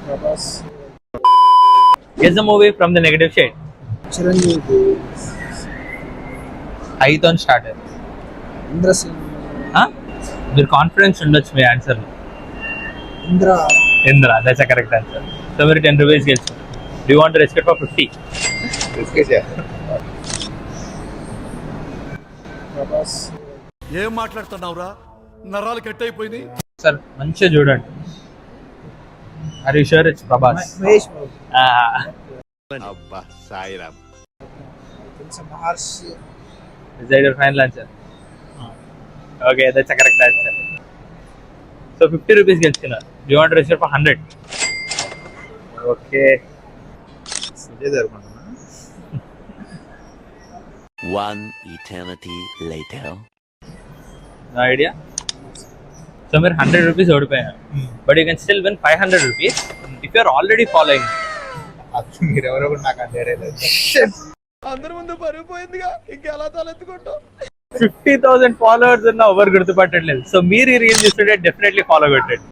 Prabhas Guess the movie from the negative shade. Chiranjeevi ఐతో start. ఇంద్రసింగ్ మీరు కాన్ఫిడెన్స్ ఉండొచ్చు మీ answer. Indra Indra, that's a correct answer. So మీరు 10 రూపీస్ గెలుచు. Do want to risk it for 50? Prabhas ఏం మాట్లాడుతున్నావురా? నరాలు కట్ అయిపోయింది. సార్ మంచిగా చూడండి. Are you sure it's Prabhas? Mahesh Babu అబ్బా సాయిరామ్. కొంచెం మహర్షి Is that your final answer? Okay, that's a correct answer. So 50 rupees గెలుచుకున్నారు. Do you want to risk it for 100? Okay. ఇదే జరుగుతున్నా One eternity later. No idea? So మీరు 100 rupees ఓడిపోయారు. But you can still win 500 rupees if you are already following. అది మీరెవరో కూడా నాకు అందేలేదు. అందరి ముందు పరుగు పోయిందిగా, ఇంకెలా తలెత్తుకుంటావు? 50,000 followers ఉన్న ఎవరు గుర్తుపట్టట్లేదు. సో మీరు ఈ రీల్ చూస్తుంటే డెఫినెట్లీ ఫాలో కొట్టండి.